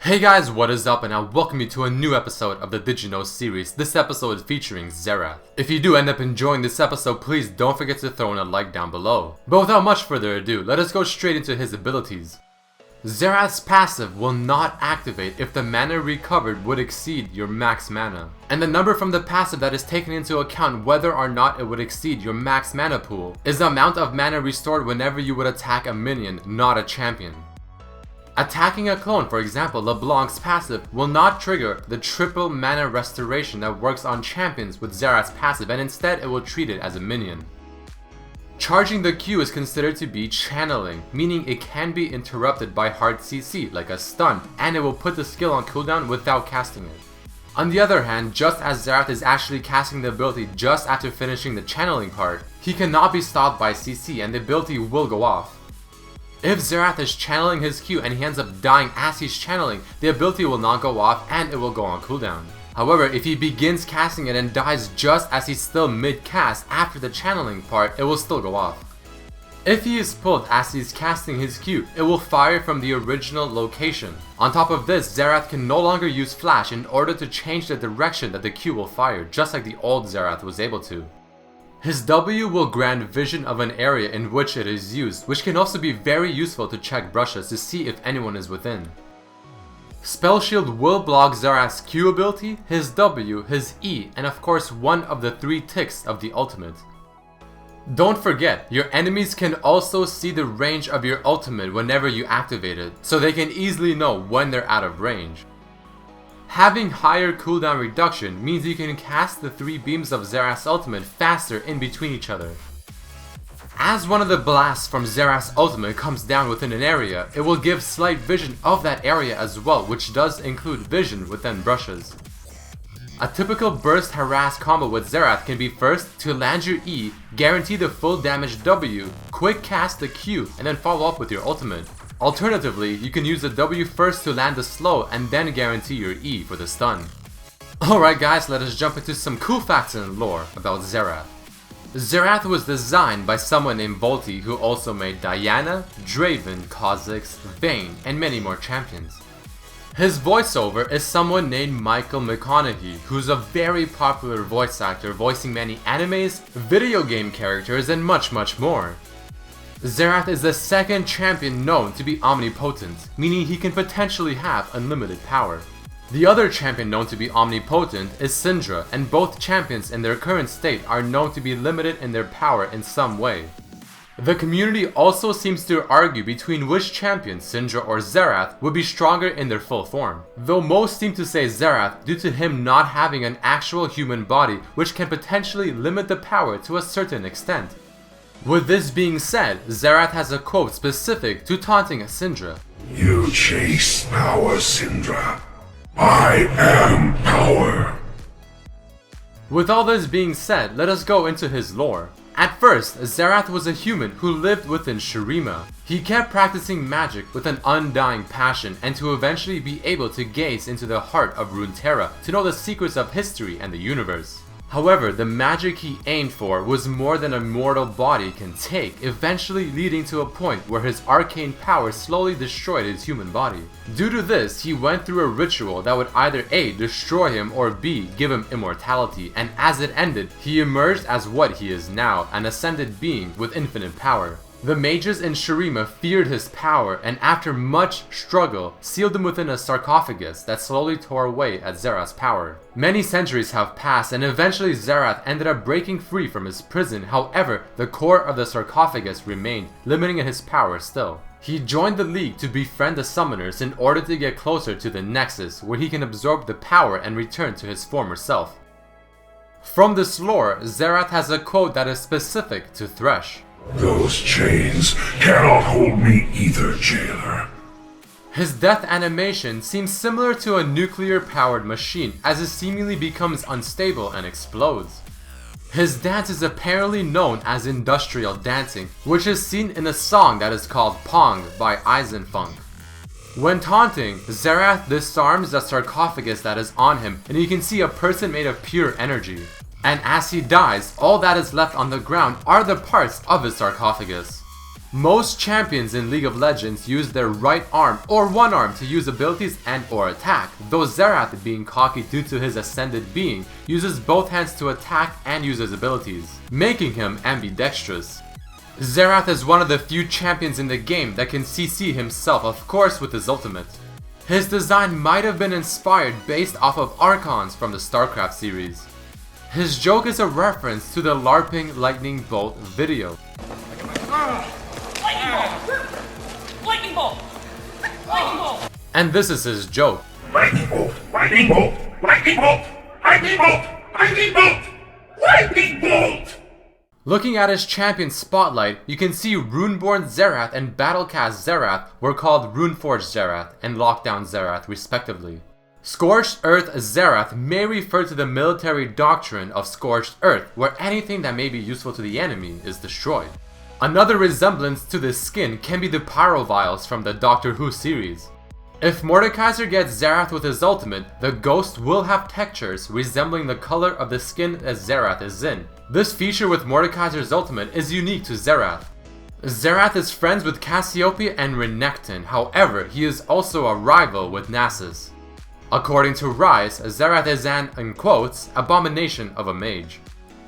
Hey guys, what is up, and I welcome you to a new episode of the Did You Know series. This episode is featuring Xerath. If you do end up enjoying this episode, please don't forget to throw in a like down below. But without much further ado, let us go straight into his abilities. Xerath's passive will not activate if the mana recovered would exceed your max mana. And the number from the passive that is taken into account whether or not it would exceed your max mana pool is the amount of mana restored whenever you would attack a minion, not a champion. Attacking a clone, for example LeBlanc's passive, will not trigger the triple mana restoration that works on champions with Xerath's passive, and instead it will treat it as a minion. Charging the Q is considered to be channeling, meaning it can be interrupted by hard CC like a stun, and it will put the skill on cooldown without casting it. On the other hand, just as Xerath is actually casting the ability just after finishing the channeling part, he cannot be stopped by CC and the ability will go off. If Xerath is channeling his Q and he ends up dying as he's channeling, the ability will not go off and it will go on cooldown. However, if he begins casting it and dies just as he's still mid-cast after the channeling part, it will still go off. If he is pulled as he's casting his Q, it will fire from the original location. On top of this, Xerath can no longer use flash in order to change the direction that the Q will fire, just like the old Xerath was able to. His W will grant vision of an area in which it is used, which can also be very useful to check brushes to see if anyone is within. Spell Shield will block Xerath's Q ability, his W, his E, and of course one of the 3 ticks of the ultimate. Don't forget, your enemies can also see the range of your ultimate whenever you activate it, so they can easily know when they're out of range. Having higher cooldown reduction means you can cast the 3 beams of Xerath's ultimate faster in between each other. As one of the blasts from Xerath's ultimate comes down within an area, it will give slight vision of that area as well, which does include vision within brushes. A typical burst harass combo with Xerath can be first to land your E, guarantee the full damage W, quick cast the Q, and then follow up with your ultimate. Alternatively, you can use the W first to land the slow and then guarantee your E for the stun. Alright guys, let us jump into some cool facts and lore about Xerath. Xerath was designed by someone named Volty, who also made Diana, Draven, Kha'Zix, Vayne, and many more champions. His voiceover is someone named Michael McConaughey, who's a very popular voice actor voicing many animes, video game characters, and much more. Xerath is the second champion known to be omnipotent, meaning he can potentially have unlimited power. The other champion known to be omnipotent is Syndra, and both champions in their current state are known to be limited in their power in some way. The community also seems to argue between which champion, Syndra or Xerath, would be stronger in their full form, though most seem to say Xerath due to him not having an actual human body, which can potentially limit the power to a certain extent. With this being said, Xerath has a quote specific to taunting Syndra. You chase power, Syndra. I am power. With all this being said, let us go into his lore. At first, Xerath was a human who lived within Shurima. He kept practicing magic with an undying passion and to eventually be able to gaze into the heart of Runeterra to know the secrets of history and the universe. However, the magic he aimed for was more than a mortal body can take, eventually leading to a point where his arcane power slowly destroyed his human body. Due to this, he went through a ritual that would either A, destroy him, or B, give him immortality, and as it ended, he emerged as what he is now, an ascended being with infinite power. The mages in Shurima feared his power, and after much struggle, sealed him within a sarcophagus that slowly tore away at Xerath's power. Many centuries have passed, and eventually Xerath ended up breaking free from his prison. However, the core of the sarcophagus remained, limiting his power still. He joined the League to befriend the Summoners in order to get closer to the Nexus, where he can absorb the power and return to his former self. From this lore, Xerath has a quote that is specific to Thresh. Those chains cannot hold me either, jailer. His death animation seems similar to a nuclear-powered machine as it seemingly becomes unstable and explodes. His dance is apparently known as industrial dancing, which is seen in a song that is called Pong by Eisenfunk. When taunting, Xerath disarms the sarcophagus that is on him, and you can see a person made of pure energy. And as he dies, all that is left on the ground are the parts of his sarcophagus. Most champions in League of Legends use their right arm or one arm to use abilities and or attack, though Xerath, being cocky due to his ascended being, uses both hands to attack and use his abilities, making him ambidextrous. Xerath is one of the few champions in the game that can CC himself, of course with his ultimate. His design might have been inspired based off of Archons from the StarCraft series. His joke is a reference to the LARPing Lightning Bolt video. Lightning bolt! Lightning bolt! And this is his joke. Lightning bolt! Lightning bolt! Lightning bolt! Lightning bolt! Lightning bolt! Lightning bolt! Looking at his champion spotlight, you can see Runeborn Xerath and Battlecast Xerath were called Runeforged Xerath and Lockdown Xerath respectively. Scorched Earth Xerath may refer to the military doctrine of Scorched Earth, where anything that may be useful to the enemy is destroyed. Another resemblance to this skin can be the Pyro Vials from the Doctor Who series. If Mordekaiser gets Xerath with his ultimate, the ghost will have textures resembling the color of the skin that Xerath is in. This feature with Mordekaiser's ultimate is unique to Xerath. Xerath is friends with Cassiopeia and Renekton, however, he is also a rival with Nasus. According to Rise, Xerath is an, in quotes, abomination of a mage.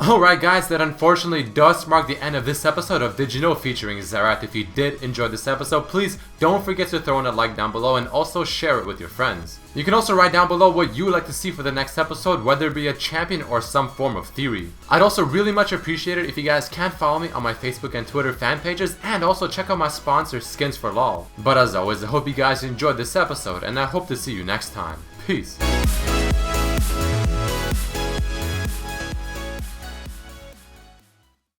Alright guys, that unfortunately does mark the end of this episode of Did You Know featuring Xerath. If you did enjoy this episode, please don't forget to throw in a like down below and also share it with your friends. You can also write down below what you would like to see for the next episode, whether it be a champion or some form of theory. I'd also really much appreciate it if you guys can follow me on my Facebook and Twitter fan pages, and also check out my sponsor Skins for LOL. But as always, I hope you guys enjoyed this episode, and I hope to see you next time. Peace.